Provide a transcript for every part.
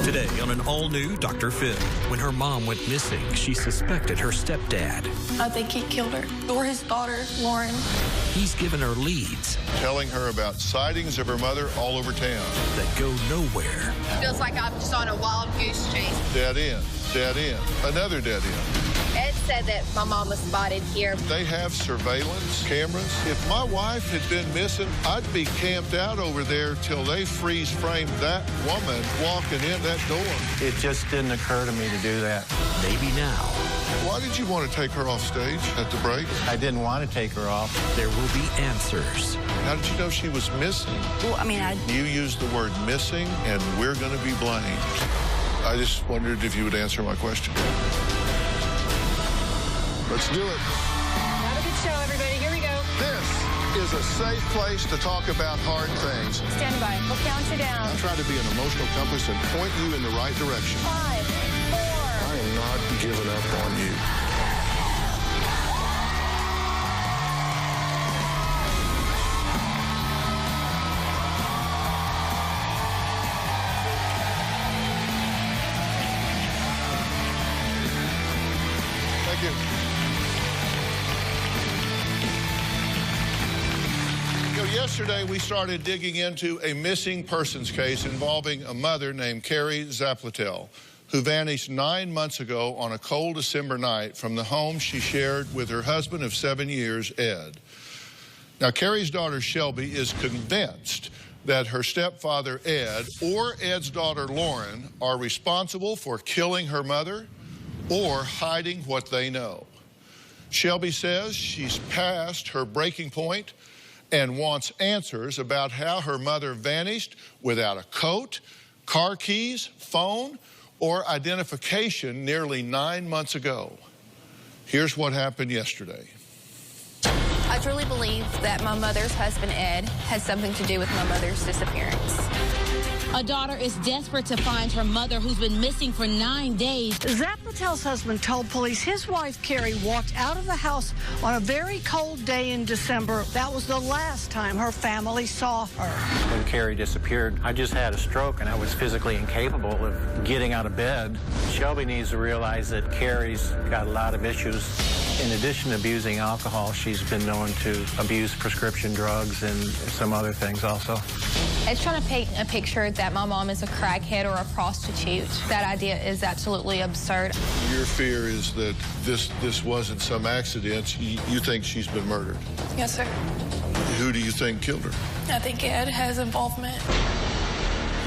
Today on an all-new Dr. Phil. When her mom went missing, she suspected her stepdad. I think he killed her, or his daughter, Lauren. He's given her leads. Telling her about sightings of her mother all over town. That go nowhere. Feels like I'm just on a wild goose chase. Dead end, dead end, another dead end. Ed said that my mom was spotted here. They have surveillance cameras. If my wife had been missing, I'd be camped out over there till they freeze framed that woman walking in that door. It just didn't occur to me to do that. Maybe now. Why did you want to take her off stage at the break? I didn't want to take her off. There will be answers. How did you know she was missing? Well, I mean, You used the word missing, and we're going to be blamed. I just wondered if you would answer my question. Let's do it. Have a good show, everybody. Here we go. This is a safe place to talk about hard things. Stand by. We'll count you down. I try to be an emotional compass and point you in the right direction. 5, 4. I am not giving up on you. Thank you. Yesterday, we started digging into a missing persons case involving a mother named Carrie Zaplatel, who vanished 9 months ago on a cold December night from the home she shared with her husband of 7 years, Ed. Now, Carrie's daughter, Shelby, is convinced that her stepfather, Ed, or Ed's daughter, Lauren, are responsible for killing her mother or hiding what they know. Shelby says she's past her breaking point and wants answers about how her mother vanished without a coat, car keys, phone, or identification nearly 9 months ago. Here's what happened yesterday. I truly believe that my mother's husband, Ed, had something to do with my mother's disappearance. A daughter is desperate to find her mother, who's been missing for 9 days. Zaplatel's husband told police his wife, Carrie, walked out of the house on a very cold day in December. That was the last time her family saw her. When Carrie disappeared, I just had a stroke and I was physically incapable of getting out of bed. Shelby needs to realize that Carrie's got a lot of issues. In addition to abusing alcohol, she's been known to abuse prescription drugs and some other things also. It's trying to paint a picture that my mom is a crackhead or a prostitute. That idea is absolutely absurd. Your fear is that this wasn't some accident. You think she's been murdered. Yes, sir. Who do you think killed her? I think Ed has involvement.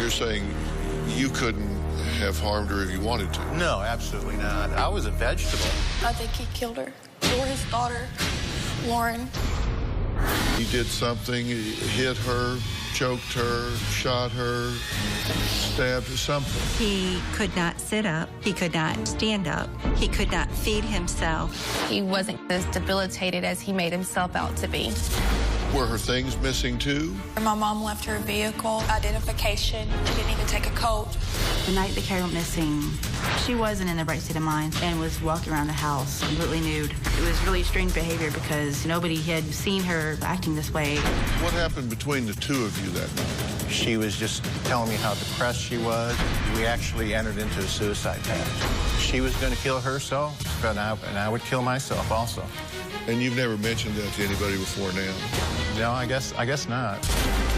You're saying you couldn't have harmed her if you wanted to. No, absolutely not. I was a vegetable. I think he killed her, or his daughter, Lauren. He did something, hit her, choked her, shot her, stabbed her, something. He could not sit up. He could not stand up. He could not feed himself. He wasn't as debilitated as he made himself out to be. Were her things missing too? My mom left her vehicle, identification. She didn't even take a coat. The night that Carrie went missing, she wasn't in the right state of mind and was walking around the house completely nude. It was really strange behavior because nobody had seen her acting this way. What happened between the two of you that night? She was just telling me how depressed she was. We actually entered into a suicide pact. She was going to kill herself, and I would kill myself also. And you've never mentioned that to anybody before now? No, I guess not.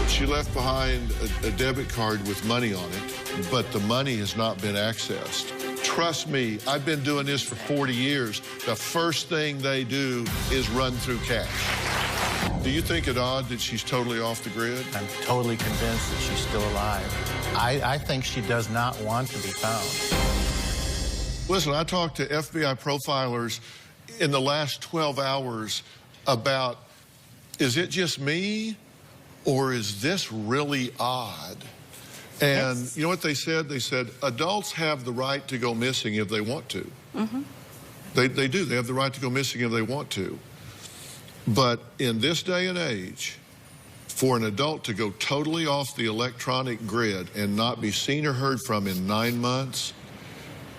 She left behind a debit card with money on it, but the money has not been accessed. Trust me, I've been doing this for 40 years. The first thing they do is run through cash. Do you think it odd that she's totally off the grid? I'm totally convinced that she's still alive. I think she does not want to be found. Listen, I talked to FBI profilers in the last 12 hours about, is it just me or is this really odd? And you know what they said? They said adults have the right to go missing if they want to. Mm-hmm. They do. They have the right to go missing if they want to. But in this day and age, for an adult to go totally off the electronic grid and not be seen or heard from in 9 months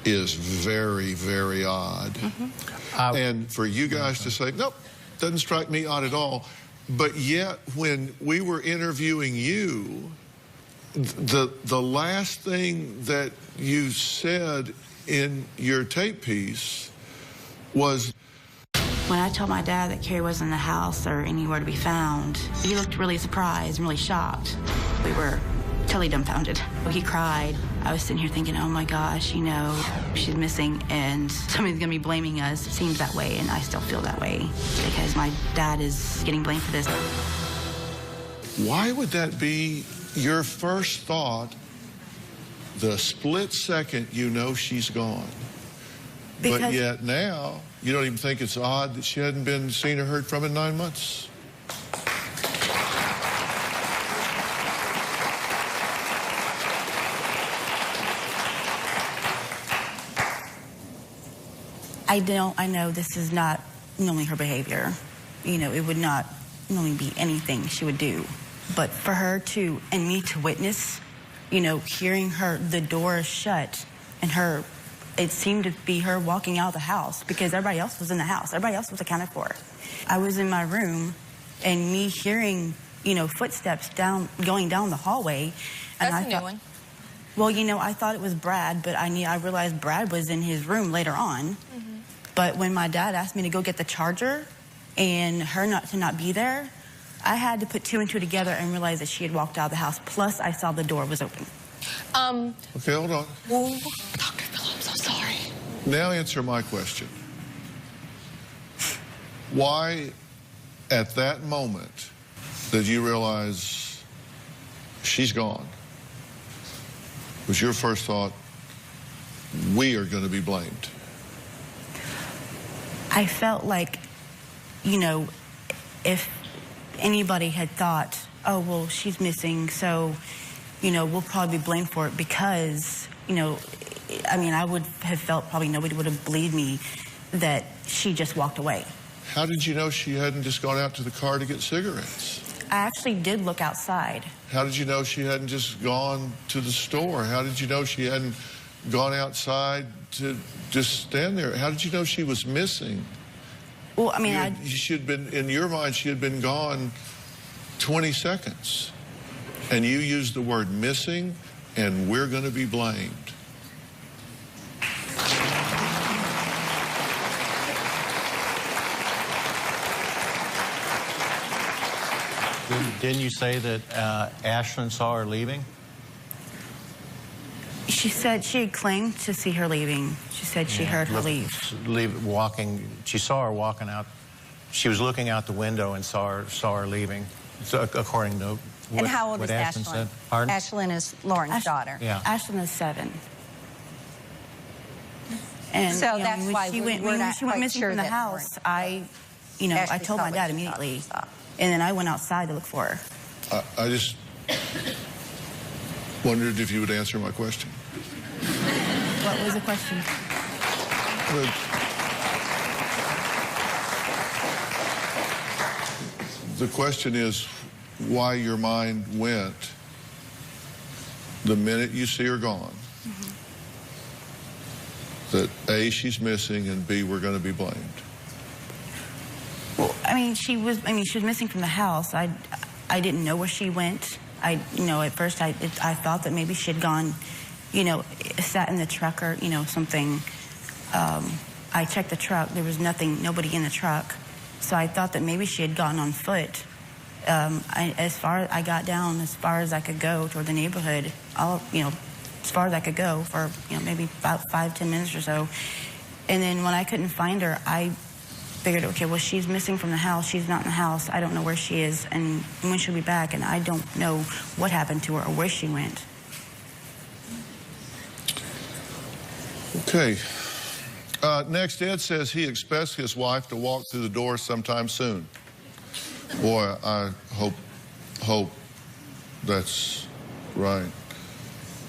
is very, very odd. Mm-hmm. And for you guys to say, nope, doesn't strike me odd at all. But yet, when we were interviewing you, The last thing that you said in your tape piece was... When I told my dad that Carrie wasn't in the house or anywhere to be found, he looked really surprised and really shocked. We were totally dumbfounded. He cried. I was sitting here thinking, oh my gosh, you know, she's missing and somebody's gonna be blaming us. It seems that way, and I still feel that way because my dad is getting blamed for this. Why would that be your first thought the split second you know she's gone? Because but yet now, you don't even think it's odd that she hadn't been seen or heard from in 9 months? I know this is not normally her behavior. You know, it would not normally be anything she would do. But for her to, and me to witness, you know, hearing her, the door shut, and her, it seemed to be her walking out of the house because everybody else was in the house. Everybody else was accounted for. I was in my room, and me hearing, you know, footsteps going down the hallway. And That's a new one. Well, you know, I thought it was Brad, but I realized Brad was in his room later on. Mm-hmm. But when my dad asked me to go get the charger and her not be there, I had to put two and two together and realize that she had walked out of the house. Plus, I saw the door was open. Okay, hold on. Well, Dr. Phil, I'm so sorry. Now answer my question. Why, at that moment, did you realize she's gone? Was your first thought, we are going to be blamed? I felt like, you know, if anybody had thought, oh, well, she's missing, so, you know, we'll probably be blamed for it because, you know, I mean, I would have felt probably nobody would have believed me that she just walked away. How did you know she hadn't just gone out to the car to get cigarettes? I actually did look outside. How did you know she hadn't just gone to the store? How did you know she hadn't gone outside to just stand there? How did you know she was missing? Well, I mean, she had been, in your mind, she had been gone 20 seconds. And you used the word missing, and we're going to be blamed. Didn't you say that Ashlyn saw her leaving? She said she had claimed to see her leaving. She said she heard her leave. Walking. She saw her walking out. She was looking out the window and saw her leaving. So, according to what, and how old what is Ashlyn Ashlyn? said. Pardon? Ashlyn is Lauren's daughter. Yeah. Ashlyn is 7. And so that's why she went missing from the house. I told my dad immediately, and then I went outside to look for her. I just wondered if you would answer my question. What was the question? The question is why your mind went the minute you see her gone, that A, she's missing, and B, we're going to be blamed. Well, I mean, she was missing from the house. I didn't know where she went. At first I thought that maybe she had gone, sat in the truck or, something. I checked the truck. There was nobody in the truck. So I thought that maybe she had gone on foot. I got down as far as I could go toward the neighborhood, as far as I could go for, maybe about 5-10 minutes or so. And then when I couldn't find her, I figured, okay, well, she's missing from the house. She's not in the house. I don't know where she is and when she'll be back, and I don't know what happened to her or where she went. Okay. Next, Ed says he expects his wife to walk through the door sometime soon. Boy, I hope that's right.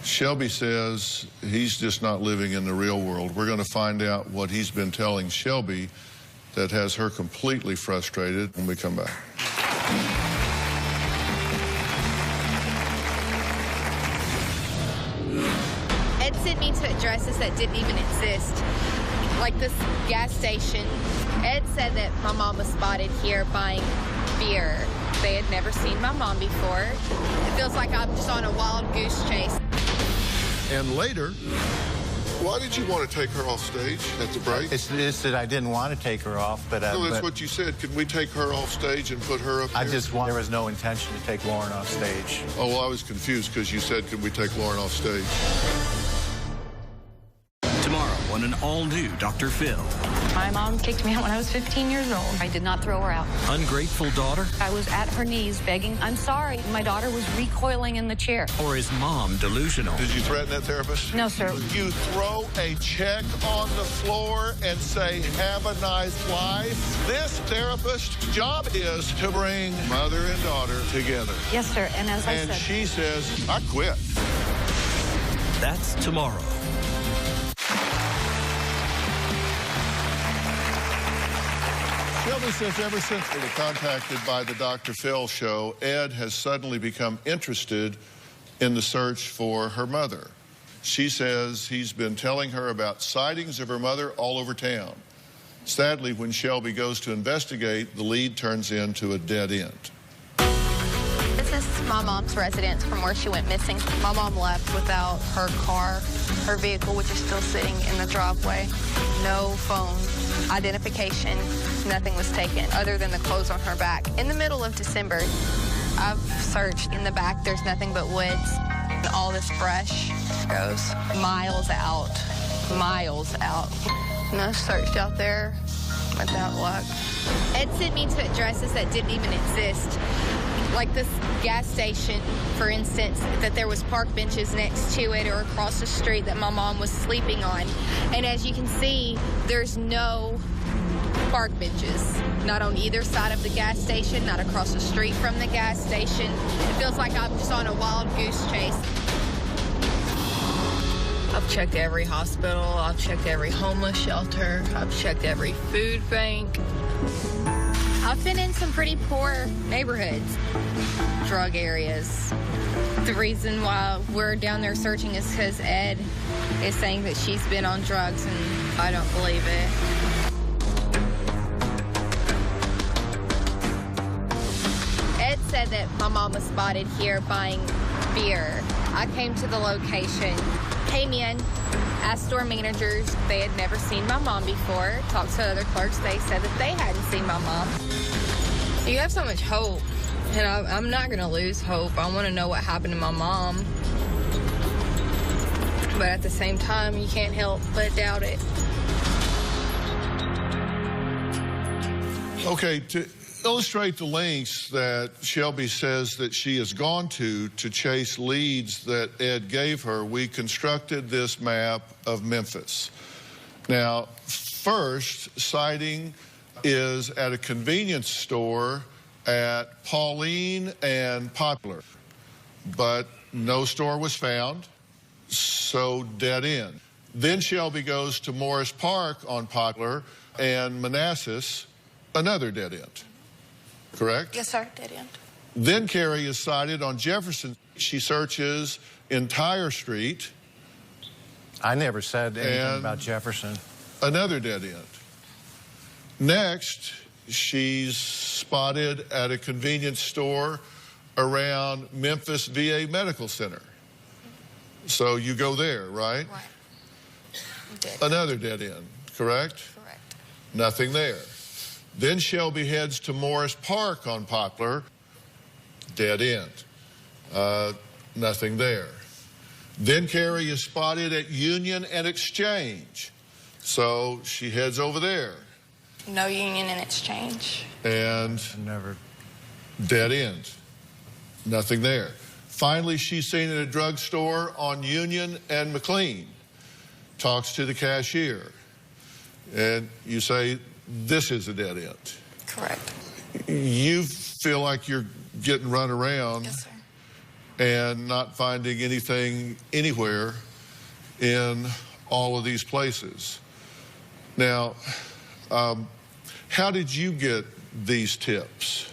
Shelby says he's just not living in the real world. We're going to find out what he's been telling Shelby that has her completely frustrated when we come back. Ed sent me to addresses that didn't even exist, like this gas station. Ed said that my mom was spotted here buying beer They had never seen my mom before. It feels like I'm just on a wild goose chase. And later, why did you want to take her off stage at the break? It's that I didn't want to take her off, but... no, that's what you said. Could we take her off stage and put her up here? There was no intention to take Lauren off stage. Oh, well, I was confused because you said, could we take Lauren off stage? Tomorrow on an all-new Dr. Phil. My mom kicked me out when I was 15 years old. I did not throw her out. Ungrateful daughter? I was at her knees begging, I'm sorry. My daughter was recoiling in the chair. Or is mom delusional? Did you threaten that therapist? No, sir. You throw a check on the floor and say, have a nice life. This therapist's job is to bring mother and daughter together. Yes, sir. And as I And said... she says, I quit. That's tomorrow. Shelby says ever since they were contacted by the Dr. Phil show, Ed has suddenly become interested in the search for her mother. She says he's been telling her about sightings of her mother all over town. Sadly, when Shelby goes to investigate, the lead turns into a dead end. This is my mom's residence from where she went missing. My mom left without her car, her vehicle, which is still sitting in the driveway. No phone, identification, nothing was taken other than the clothes on her back. In the middle of December, I've searched in the back. There's nothing but woods. All this brush goes miles out, miles out. And I searched out there without luck. Ed sent me to addresses that didn't even exist. Like this gas station, for instance, that there was park benches next to it or across the street that my mom was sleeping on. And as you can see, there's no park benches, not on either side of the gas station, not across the street from the gas station. It feels like I'm just on a wild goose chase. I've checked every hospital, I've checked every homeless shelter, I've checked every food bank. I've been in some pretty poor neighborhoods, drug areas. The reason why we're down there searching is because Ed is saying that she's been on drugs, and I don't believe it. Ed said that my mom was spotted here buying beer. I came to the location, came in, asked store managers. They had never seen my mom before. Talked to other clerks. They said that they hadn't seen my mom. You have so much hope, and I'm not going to lose hope. I want to know what happened to my mom. But at the same time, you can't help but doubt it. Okay, to illustrate the lengths that Shelby says that she has gone to chase leads that Ed gave her, we constructed this map of Memphis. Now, first sighting is at a convenience store at Pauline and Poplar, but no store was found, so dead end. Then Shelby goes to Morris Park on Poplar and Manassas, another dead end. Correct? Yes, sir. Dead end. Then Carrie is sighted on Jefferson. She searches entire street. I never said anything about Jefferson. Another dead end. Next, she's spotted at a convenience store around Memphis VA Medical Center. So you go there, right? Right. Another dead end, correct? Correct. Nothing there. Then Shelby heads to Morris Park on Poplar. Dead end. Nothing there. Then Carrie is spotted at Union and Exchange. So she heads over there. No Union and Exchange. And never. Dead end. Nothing there. Finally, she's seen at a drugstore on Union and McLean. Talks to the cashier. And you say, this is a dead end. Correct. You feel like you're getting run around. Yes, sir. And not finding anything anywhere in all of these places. Now, how did you get these tips?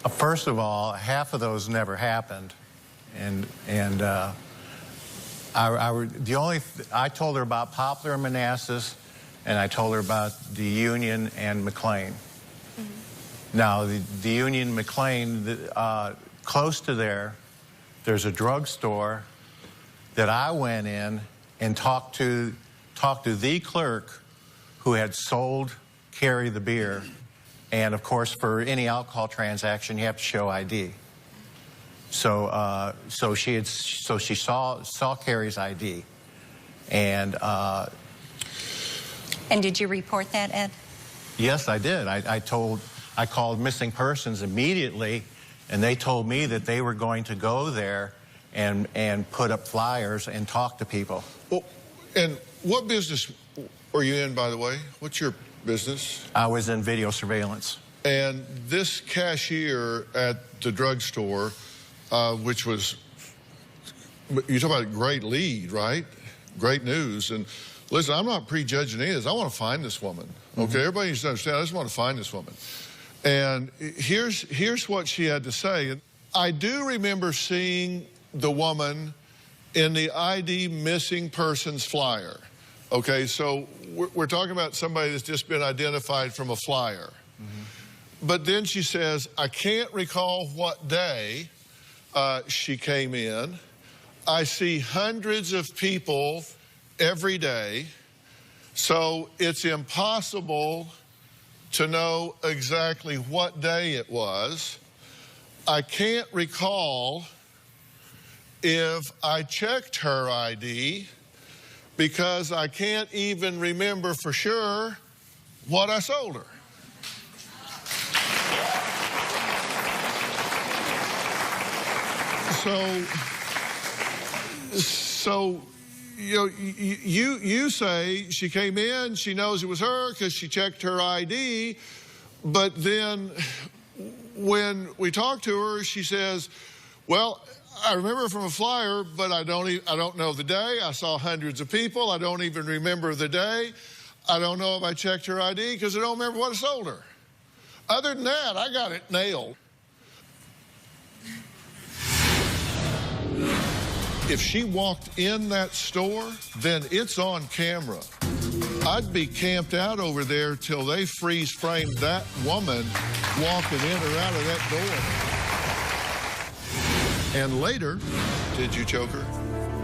First of all, half of those never happened, I told her about Poplar and Manassas, and I told her about the Union and McLean. Now, the Union McLean, close to there's a drugstore that I went in and talked to the clerk who had sold Carrie the beer. And of course, for any alcohol transaction, you have to show ID. So, she saw Carrie's ID, and did you report that, Ed? Yes, I did. I called missing persons immediately, and they told me that they were going to go there and put up flyers and talk to people. Well, and what business are you in, by the way? What's your business? I was in video surveillance. And this cashier at the drugstore, which was, you talk about a great lead, right? Great news. And listen, I'm not prejudging any of this. I want to find this woman. Okay, everybody needs to understand, I just want to find this woman. And here's what she had to say. I do remember seeing the woman in the ID missing persons flyer. Okay, so we're talking about somebody that's just been identified from a flyer. But then she says, I can't recall what day she came in. I see hundreds of people every day, so it's impossible to know exactly what day it was. I can't recall if I checked her ID because I can't even remember for sure what I sold her. So you know, you say she came in, she knows it was her because she checked her ID, but then when we talk to her, she says, well, I remember from a flyer, but I don't know the day. I saw hundreds of people. I don't even remember the day. I don't know if I checked her ID because I don't remember what I sold her. Other than that, I got it nailed. If she walked in that store, then it's on camera. I'd be camped out over there till they freeze framed that woman walking in or out of that door. And later, did you choke her?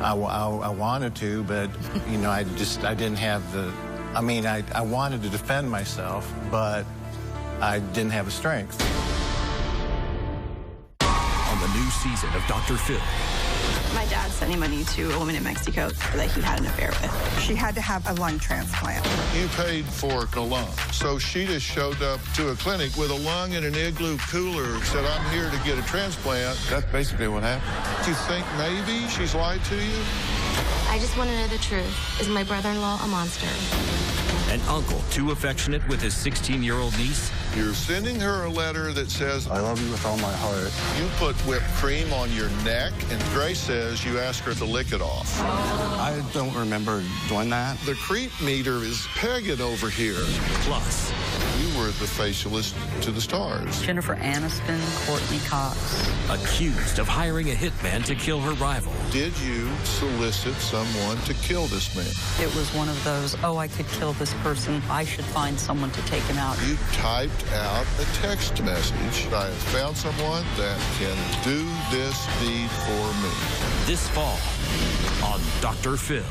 I wanted to, but, you know, I didn't have the, I wanted to defend myself, but I didn't have the strength. On the new season of Dr. Phil. My dad sending money to a woman in Mexico that he had an affair with. She had to have a lung transplant. You paid for a lung, so she just showed up to a clinic with a lung in an igloo cooler, said, I'm here to get a transplant. That's basically what happened. Do you think maybe she's lied to you? I just want to know the truth. Is my brother-in-law a monster? An uncle too affectionate with his 16-year-old niece? You're sending her a letter that says, I love you with all my heart. You put whipped cream on your neck, and Grace says you ask her to lick it off. I don't remember doing that. The creep meter is pegging over here. Plus, you were the facialist to the stars. Jennifer Aniston, Courtney Cox. Accused of hiring a hitman to kill her rival. Did you solicit someone to kill this man? It was one of those, oh, I could kill this person. I should find someone to take him out. You typed out a text message. I have found someone that can do this deed for me. This fall on Dr. Phil.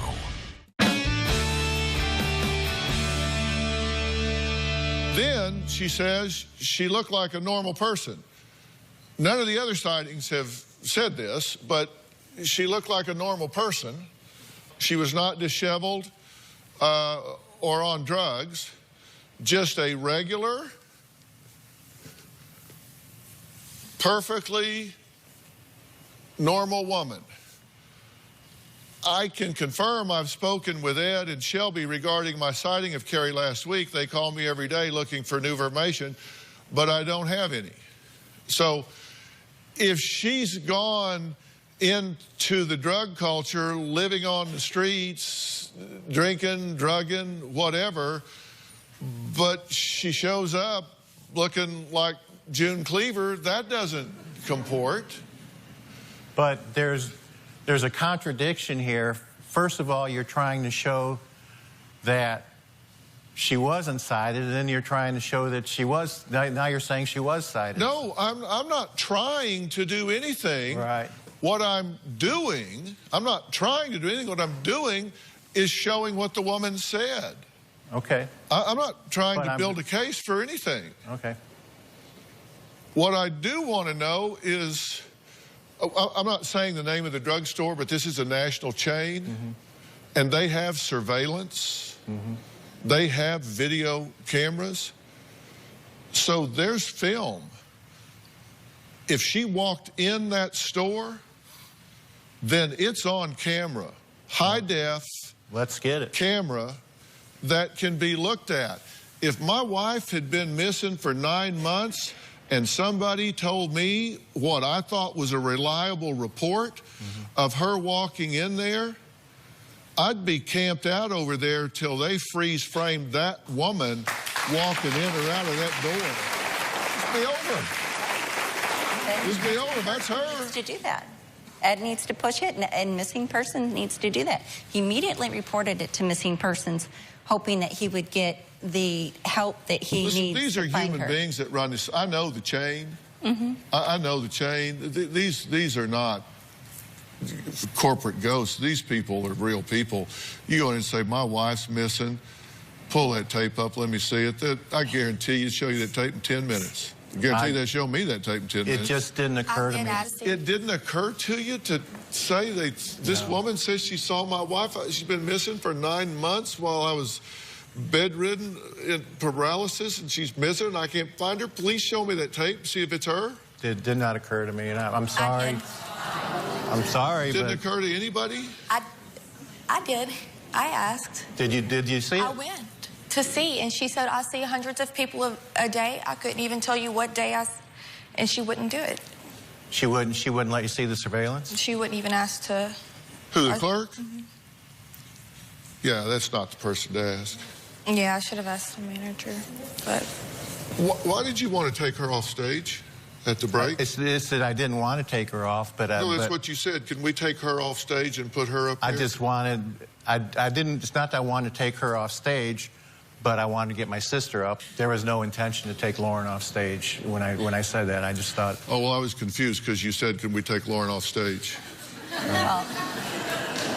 Then she says she looked like a normal person. None of the other sightings have said this, but she looked like a normal person. She was not disheveled or on drugs, just a regular, perfectly normal woman. I can confirm I've spoken with Ed and Shelby regarding my sighting of Carrie last week. They call me every day looking for new information, but I don't have any. So if she's gone into the drug culture, living on the streets, drinking, drugging, whatever, but she shows up looking like June Cleaver, that doesn't comport. But there's a contradiction here. First of all, you're trying to show that she wasn't sighted, and then you're trying to show that she was. Now you're saying she was sighted. No, I'm not trying to do anything. Right. What I'm doing, I'm not trying to do anything. What I'm doing is showing what the woman said. Okay. I'm not trying to build a case for anything. Okay. What I do want to know is, I'm not saying the name of the drugstore, but this is a national chain, and they have surveillance. They have video cameras. So there's film. If she walked in that store, then it's on camera. High def. Let's get it. Camera that can be looked at. If my wife had been missing for 9 months and somebody told me what I thought was a reliable report of her walking in there, I'd be camped out over there till they freeze-framed that woman walking in or out of that door. Just be over. Just be over. That's her. Needs to do that. Ed needs to push it, and missing person needs to do that. He immediately reported it to missing persons, hoping that he would get the help that he needs. These are human beings that run this. I know the chain. I know the chain. These are not corporate ghosts. These people are real people. You go in and say, my wife's missing. Pull that tape up. Let me see it. I guarantee you, show you that tape in 10 minutes. I guarantee they'll show me that tape in 10 minutes. It just didn't occur to me. It didn't occur to you to say this woman says she saw my wife. She's been missing for 9 months while I was bedridden in paralysis, and she's missing and I can't find her. Please show me that tape and see if it's her. It did not occur to me, and I'm sorry. I'm sorry, Didn't occur to anybody? I did. I asked. Did you see it? I went to see, and she said, I see hundreds of people a day. I couldn't even tell you what day and she wouldn't do it. She wouldn't let you see the surveillance? She wouldn't even ask to. Who, the clerk? Yeah, that's not the person to ask. Yeah, I should have asked the manager, but. Why did you want to take her off stage at the break? It's that I didn't want to take her off, but... no, that's what you said. Can we take her off stage and put her up here? I just wanted... I didn't... It's not that I wanted to take her off stage, but I wanted to get my sister up. There was no intention to take Lauren off stage. When I said that, I just thought... Oh, well, I was confused because you said, can we take Lauren off stage? Well,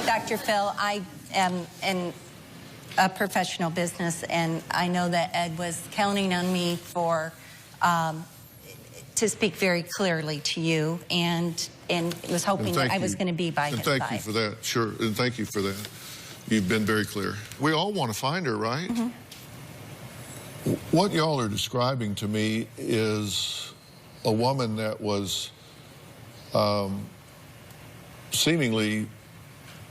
Dr. Phil, I am in a professional business, and I know that Ed was counting on me for... to speak very clearly to you, and was hoping that I was going to be by his side. And thank you for that, sure, and thank you for that. You've been very clear. We all want to find her, right? What y'all are describing to me is a woman that was seemingly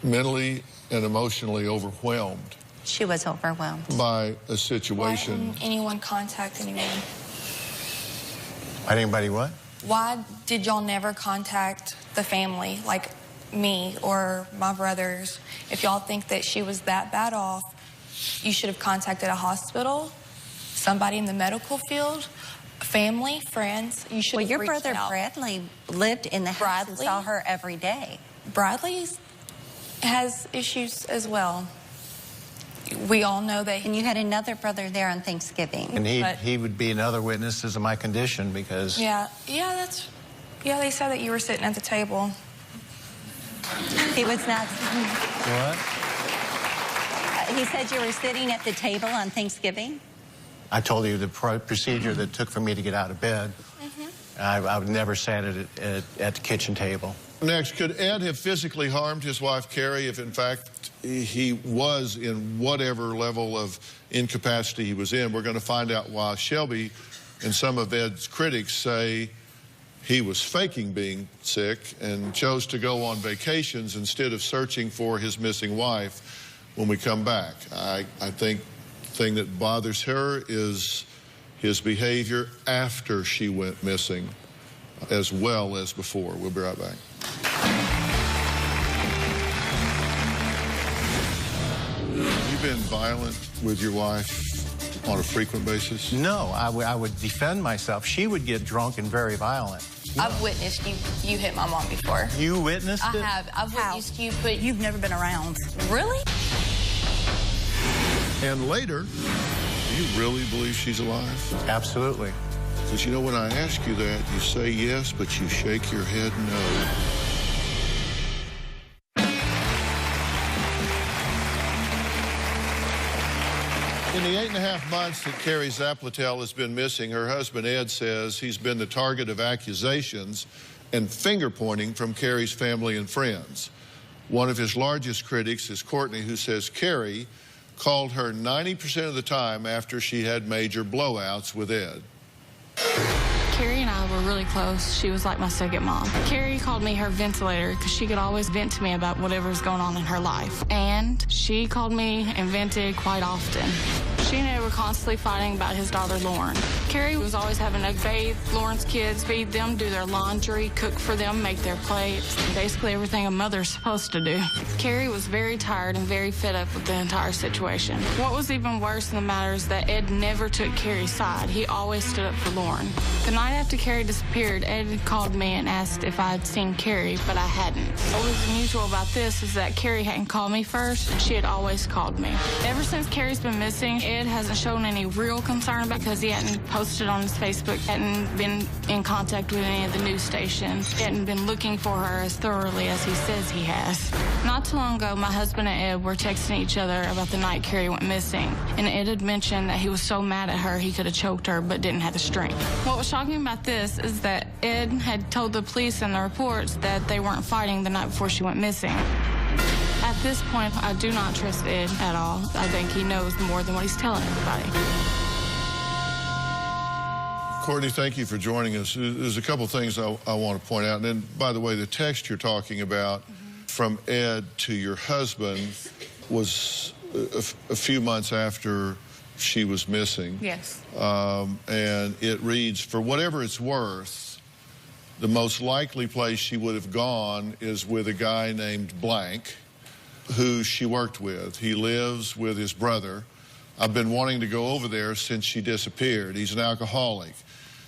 mentally and emotionally overwhelmed. She was overwhelmed. By a situation. Why didn't anyone contact anyone? Why anybody what? Why did y'all never contact the family, like me or my brothers? If y'all think that she was that bad off, you should have contacted a hospital, somebody in the medical field, family, friends. You should have your reached brother out. Bradley lived in the house and saw her every day. Bradley has issues as well. We all know that. And you had another brother there on Thanksgiving. And he would be another witness as of my condition because... Yeah, they said that you were sitting at the table. He was not. What? He said you were sitting at the table on Thanksgiving? I told you the procedure that took for me to get out of bed. I would never sat at the kitchen table. Next, could Ed have physically harmed his wife, Carrie, if in fact he was in whatever level of incapacity he was in? We're going to find out why Shelby and some of Ed's critics say he was faking being sick and chose to go on vacations instead of searching for his missing wife when we come back. I think the thing that bothers her is his behavior after she went missing as well as before. We'll be right back. Have you been violent with your wife on a frequent basis? No, I would defend myself. She would get drunk and very violent. I've witnessed you hit my mom before. You witnessed it? I have. I've witnessed you put... You've never been around. Really? And later, Do you really believe she's alive? Absolutely. Because, you know, when I ask you that, you say yes, but you shake your head no. In the 8.5 months that Carrie Zapletel has been missing, her husband Ed says he's been the target of accusations and finger-pointing from Carrie's family and friends. One of his largest critics is Courtney, who says Carrie called her 90% of the time after she had major blowouts with Ed. Carrie and I were really close. She was like my second mom. Carrie called me her ventilator because she could always vent to me about whatever was going on in her life. And she called me and vented quite often. She and Ed were constantly fighting about his daughter, Lauren. Carrie was always having to bathe Lauren's kids, feed them, do their laundry, cook for them, make their plates, basically everything a mother's supposed to do. Carrie was very tired and very fed up with the entire situation. What was even worse in the matter is that Ed never took Carrie's side. He always stood up for Lauren. The night after Carrie disappeared, Ed called me and asked if I had seen Carrie, but I hadn't. What was unusual about this is that Carrie hadn't called me first, and she had always called me. Ever since Carrie's been missing, Ed hasn't shown any real concern about it because he hadn't posted on his Facebook, hadn't been in contact with any of the news stations, hadn't been looking for her as thoroughly as he says he has. Not too long ago, my husband and Ed were texting each other about the night Carrie went missing, and Ed had mentioned that he was so mad at her he could have choked her but didn't have the strength. What was shocking about this is that Ed had told the police in the reports that they weren't fighting the night before she went missing. At this point, I do not trust Ed at all. I think he knows more than what he's telling everybody. Courtney, thank you for joining us. There's a couple things I want to point out. And then, by the way, the text you're talking about from Ed to your husband was a few months after she was missing. Yes. And it reads, for whatever it's worth, the most likely place she would have gone is with a guy named Blank, who she worked with. He lives with his brother. I've been wanting to go over there since she disappeared. He's an alcoholic.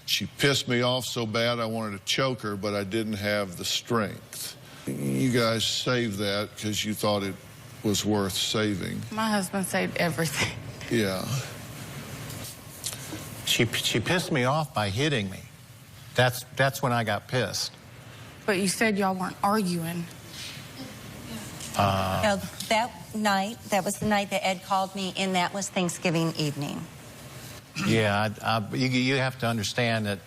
She pissed me off so bad I wanted to choke her, but I didn't have the strength. You guys saved that because you thought it was worth saving. My husband saved everything. Yeah. She pissed me off by hitting me. That's when I got pissed. But you said y'all weren't arguing. No, that night, that was the night that Ed called me, and that was Thanksgiving evening. Yeah, you have to understand that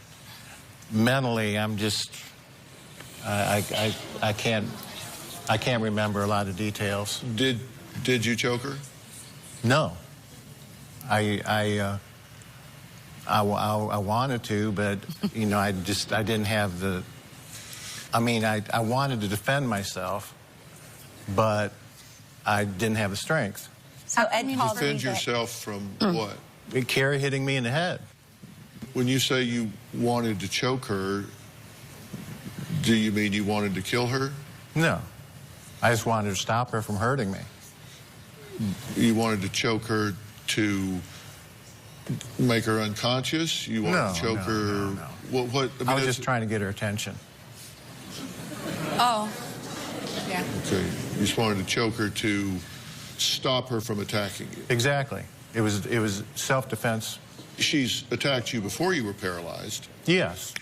mentally, I'm just, I can't remember a lot of details. Did you choke her? No. I wanted to, but, you know, I didn't have the, I mean, I wanted to defend myself, but I didn't have the strength. So Ed called me. Defend yourself from what? Carrie hitting me in the head. When you say you wanted to choke her, do you mean you wanted to kill her? No. I just wanted to stop her from hurting me. You wanted to choke her to make her unconscious? You wanted to choke her? No. What, I mean, I was just trying to get her attention. Oh. Yeah. Okay. You just wanted to choke her to stop her from attacking you? Exactly. It was self-defense. She's attacked you before you were paralyzed? Yes.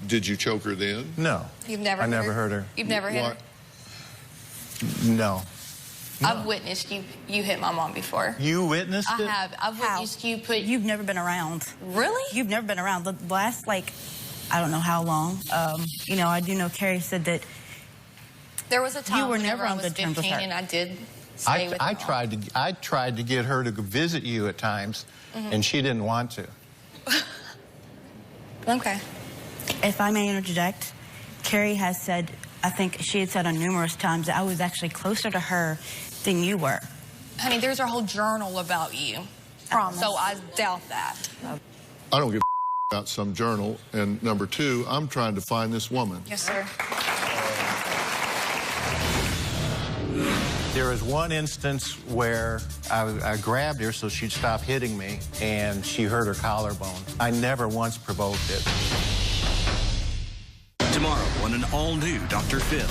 Did you choke her then? No. You've never I never hurt her. You've never hit her? No. I've witnessed you hit my mom before. You witnessed it? I have. I've witnessed you put... You've never been around. Really? You've never been around. The last, like, I don't know how long. You know, I do know Carrie said that there was a time you were whenever never I on was good terms with 15 her. and I did stay with I mom. tried to get her to visit you at times, and she didn't want to. Okay. If I may interject, Carrie has said, I think she had said on numerous times that I was actually closer to her than you were. Honey, there's a whole journal about you. Promise. So I doubt that. I don't give a about some journal. And number two, I'm trying to find this woman. Yes, sir. There was one instance where I grabbed her so she'd stop hitting me, and she hurt her collarbone. I never once provoked it. Tomorrow on an all-new Dr. Phil.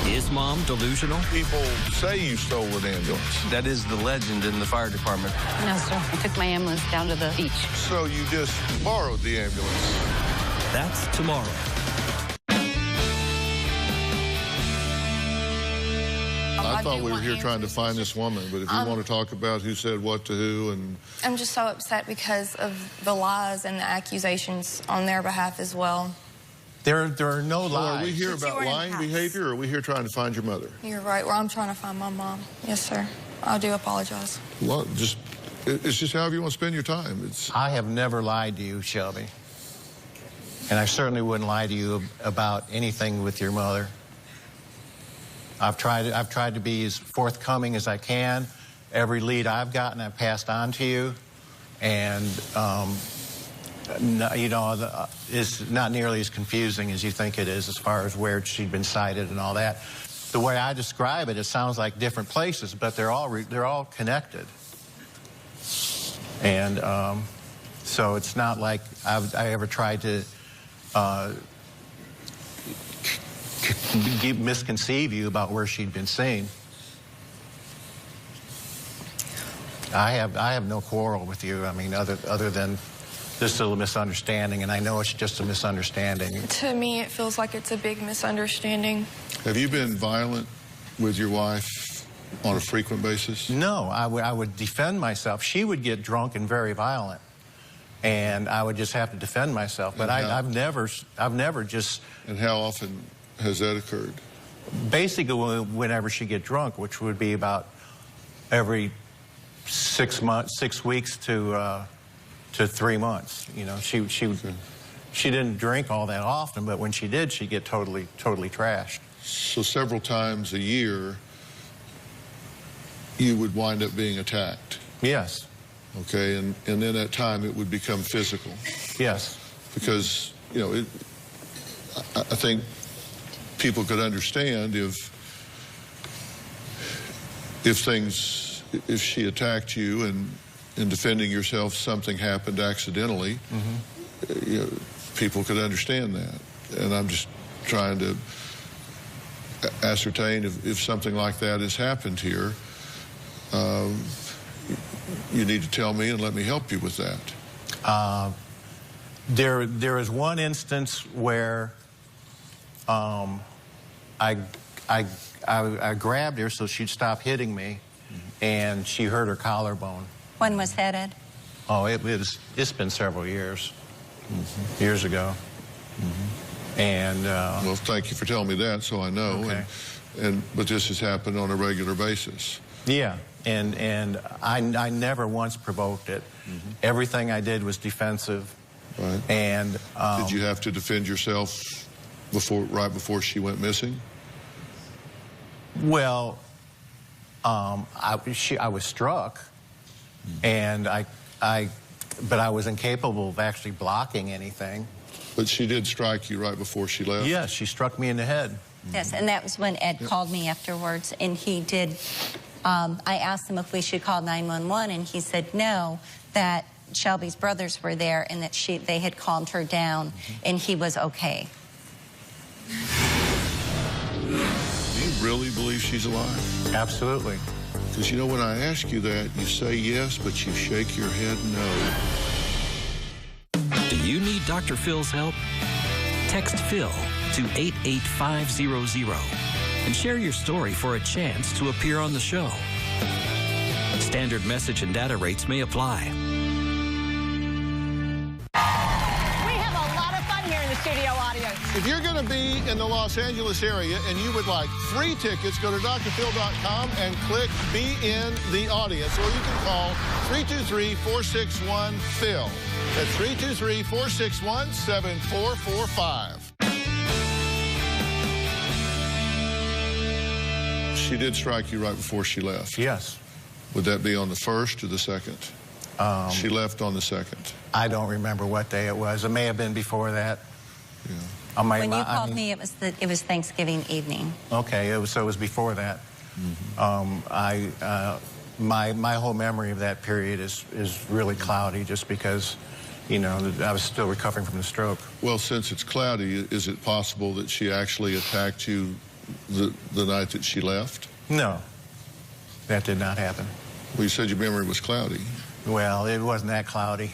Is Mom delusional? People say you stole an ambulance. That is the legend in the fire department. No, sir. I took my ambulance down to the beach. So you just borrowed the ambulance. That's tomorrow. I thought we were here trying to find this woman, but if you want to talk about who said what to who and... I'm just so upset because of the lies and the accusations on their behalf as well. There are no lies. Are we here about lying behavior, or are we here trying to find your mother? You're right. Well, I'm trying to find my mom. Yes, sir. I do apologize. Well, it's just however you want to spend your time. I have never lied to you, Shelby. And I certainly wouldn't lie to you about anything with your mother. I've tried to be as forthcoming as I can. Every lead I've gotten, I've passed on to you. And, you know, it's not nearly as confusing as you think it is as far as where she'd been cited and all that. The way I describe it, it sounds like different places, but they're all connected. And so it's not like I ever tried to misconceive you about where she'd been seen. I have no quarrel with you. I mean, other than just a misunderstanding, and I know it's just a misunderstanding. To me, it feels like it's a big misunderstanding. Have you been violent with your wife on a frequent basis? No, I would defend myself. She would get drunk and very violent, and I would just have to defend myself. But I've never just. And how often has that occurred? Basically, whenever she get drunk, which would be about every 6 weeks to 3 months. You know, she didn't drink all that often, but when she did, she'd get totally trashed. So several times a year, you would wind up being attacked? Yes. Okay, and then at time it would become physical? Yes. Because, you know, I think people could understand if she attacked you and in defending yourself something happened accidentally, you know, people could understand that. And I'm just trying to ascertain if something like that has happened here. You need to tell me and let me help you with that. There is one instance where I grabbed her so she'd stop hitting me, and she hurt her collarbone. When was that, Ed? Oh, it's been several years. Years ago. And well, thank you for telling me that, so I know. Okay. But this has happened on a regular basis. Yeah, and I never once provoked it. Everything I did was defensive. Right. And did you have to defend yourself right before she went missing? Well, I was struck, and but I was incapable of actually blocking anything. But she did strike you right before she left? Yes, she struck me in the head. Yes, and that was when Ed called me afterwards, and he did. I asked him if we should call 911, and he said no, that Shelby's brothers were there, and that they had calmed her down, and he was okay. Do you really believe she's alive? Absolutely. Because, you know, when I ask you that, you say yes, but you shake your head no. Do you need Dr. Phil's help? Text Phil to 88500 and share your story for a chance to appear on the show. Standard message and data rates may apply. Studio audience. If you're going to be in the Los Angeles area and you would like free tickets, go to drphil.com and click Be in the Audience, or you can call 323-461-PHIL. That's 323-461-7445. She did strike you right before she left? Yes. Would that be on the 1st or the 2nd? She left on the 2nd. I don't remember what day it was. It may have been before that. Yeah. When you called me, it was Thanksgiving evening. Okay, so it was before that. My whole memory of that period is really cloudy, just because, you know, I was still recovering from the stroke. Well, since it's cloudy, is it possible that she actually attacked you the night that she left? No, that did not happen. Well, you said your memory was cloudy. Well, it wasn't that cloudy.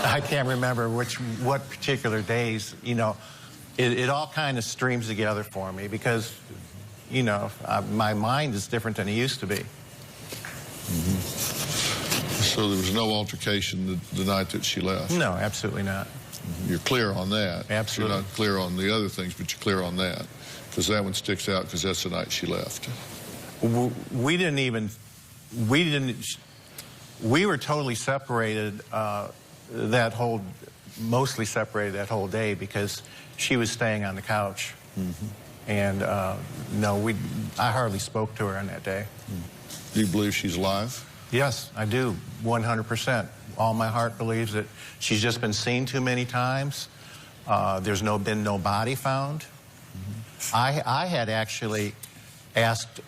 I can't remember what particular days, you know. It all kind of streams together for me because, you know, my mind is different than it used to be. Mm-hmm. So there was no altercation the night that she left? No, absolutely not. Mm-hmm. You're clear on that. Absolutely. You're not clear on the other things, but you're clear on that. Because that one sticks out because that's the night she left. We were totally separated mostly separated that whole day because she was staying on the couch. Mm-hmm. And no, I hardly spoke to her on that day. Mm. Do you believe she's alive? Yes, I do, 100%. All my heart believes that she's just been seen too many times. There's been no body found. Mm-hmm. I had actually asked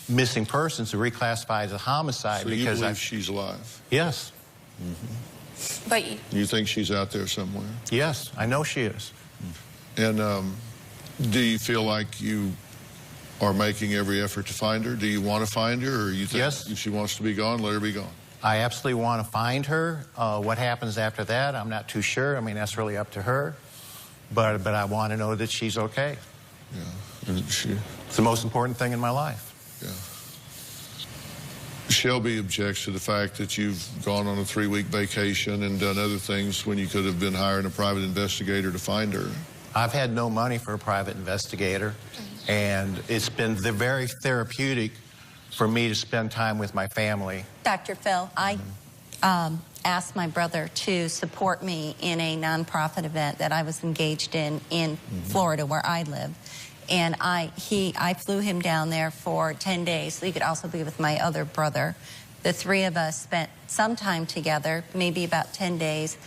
missing persons to reclassify as a homicide so because you believe she's alive? Yes. Mm-hmm. But you think she's out there somewhere? Yes, I know she is. And do you feel like you are making every effort to find her? Do you want to find her, or you think if she wants to be gone, let her be gone? I absolutely want to find her. What happens after that, I'm not too sure. I mean, that's really up to her. But I want to know that she's okay. Yeah. And it's the most important thing in my life. Yeah. Shelby objects to the fact that you've gone on a 3-week vacation and done other things when you could have been hiring a private investigator to find her. I've had no money for a private investigator, and it's been very therapeutic for me to spend time with my family. Dr. Phil, I asked my brother to support me in a nonprofit event that I was engaged in Florida, where I live. And I flew him down there for 10 days so he could also be with my other brother. The three of us spent some time together, maybe about 10 days.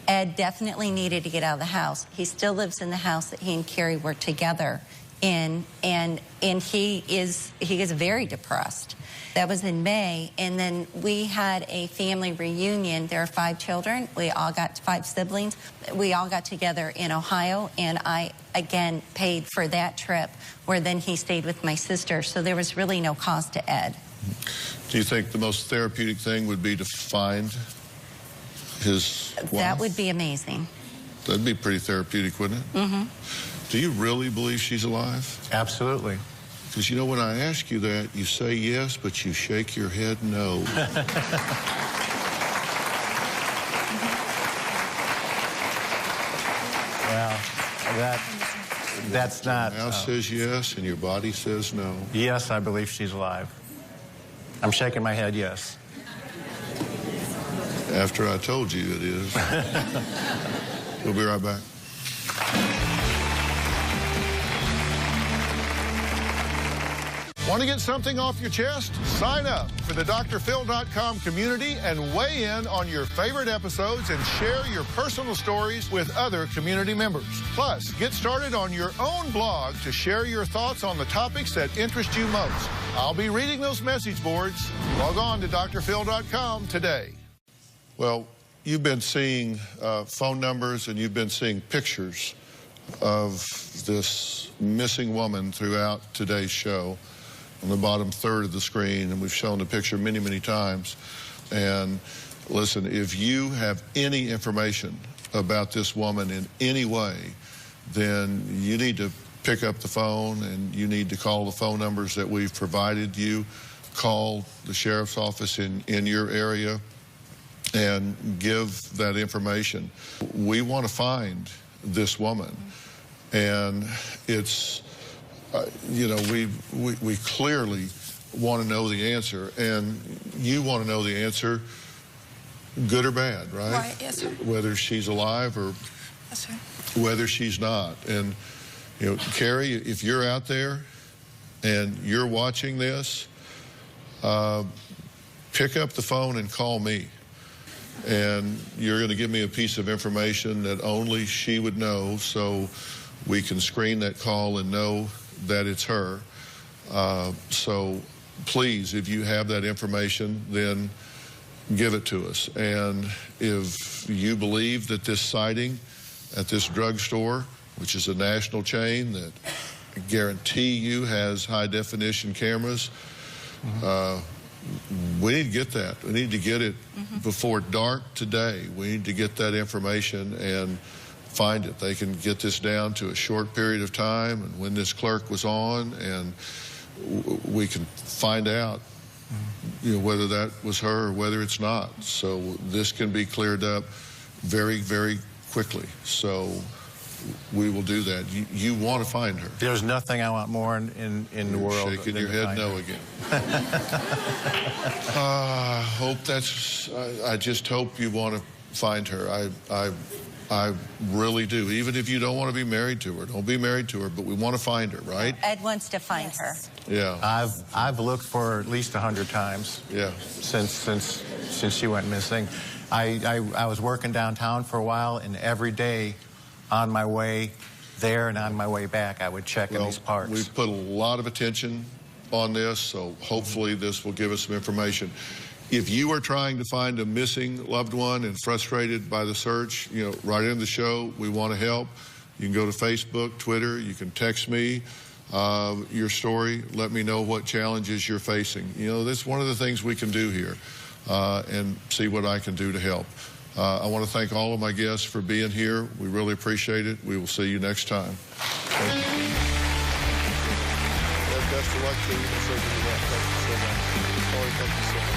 Ed definitely needed to get out of the house. He still lives in the house that he and Carrie were together in, and he is very depressed. That was in May, and then we had a family reunion. There are 5 children. We all got 5 siblings. We all got together in Ohio, and I, again, paid for that trip, where then he stayed with my sister, so there was really no cost to Ed. Do you think the most therapeutic thing would be to find his wife? That would be amazing. That'd be pretty therapeutic, wouldn't it? Mm-hmm. Do you really believe she's alive? Absolutely. Because, you know, when I ask you that, you say yes, but you shake your head no. Well, that's not... Your mouth says yes, and your body says no. Yes, I believe she's alive. I'm shaking my head yes. After I told you it is. We'll be right back. Want to get something off your chest? Sign up for the drphil.com community and weigh in on your favorite episodes and share your personal stories with other community members. Plus, get started on your own blog to share your thoughts on the topics that interest you most. I'll be reading those message boards. Log on to drphil.com today. Well, you've been seeing phone numbers and you've been seeing pictures of this missing woman throughout today's show. On the bottom third of the screen, and we've shown the picture many, many times. And listen, if you have any information about this woman in any way, then you need to pick up the phone and you need to call the phone numbers that we've provided you. Call the sheriff's office in your area and give that information. We want to find this woman, and it's you know, we clearly want to know the answer, and you want to know the answer, good or bad, right? Right, yes, sir. Whether she's alive or yes, sir. Whether she's not. And, you know, Carrie, if you're out there and you're watching this, pick up the phone and call me. And you're going to give me a piece of information that only she would know, so we can screen that call and know that it's her. So please, if you have that information, then give it to us. And if you believe that this sighting at this drugstore which is a national chain that I guarantee you has high-definition cameras. We need to get that. We need to get it before dark today. We need to get that information and find it. They can get this down to a short period of time and when this clerk was on, and we can find out whether that was her or whether it's not. So this can be cleared up very, very quickly. So we will do that. You want to find her. There's nothing I want more in the world. Shaking your head no again. Hope that's. I just hope you want to find her. I really do. Even if you don't want to be married to her, don't be married to her. But we want to find her, right? Ed wants to find her. Yeah. I've looked for her at least 100 times. Yeah. Since she went missing. I was working downtown for a while, and every day on my way there and on my way back, I would check in these parks. We've put a lot of attention on this, so hopefully this will give us some information. If you are trying to find a missing loved one and frustrated by the search, right in the show, we want to help. You can go to Facebook, Twitter, you can text me your story. Let me know what challenges you're facing. That's one of the things we can do here, and see what I can do to help. I want to thank all of my guests for being here. We really appreciate it. We will see you next time. Thank you. Best of luck to you. Thank you so much. Thank you so much.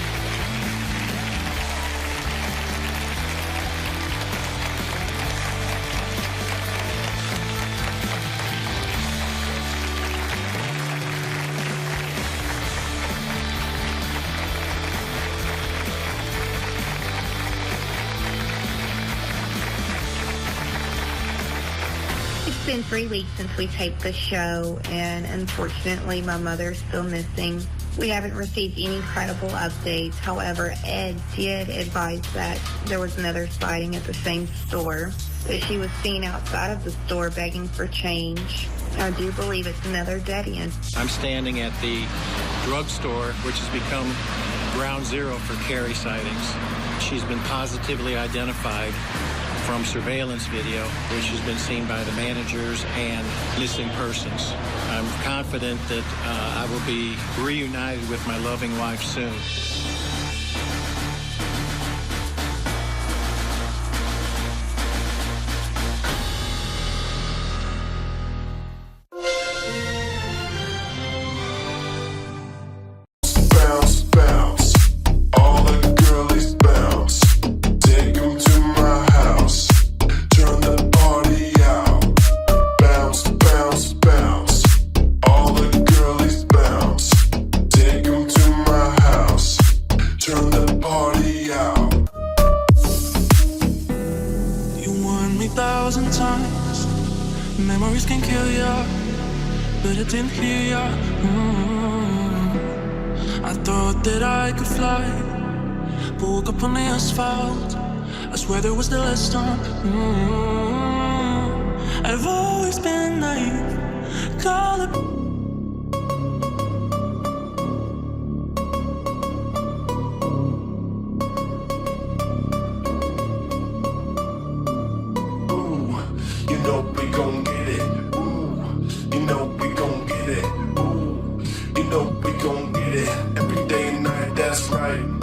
It's been 3 weeks since we taped the show, and unfortunately my mother's still missing. We haven't received any credible updates. However, Ed did advise that there was another sighting at the same store, that she was seen outside of the store begging for change. I do believe it's another dead end. I'm standing at the drugstore, which has become ground zero for Carrie sightings. She's been positively identified from surveillance video, which has been seen by the managers and missing persons. I'm confident that I will be reunited with my loving wife soon. Memories can kill ya, but I didn't hear ya. I thought that I could fly, but woke up on the asphalt. I swear there was the last time. I've always been naive, call it. We gon' get it. Ooh, you know we gon' get it. Ooh, you know we gon' get it. Every day and night, that's right.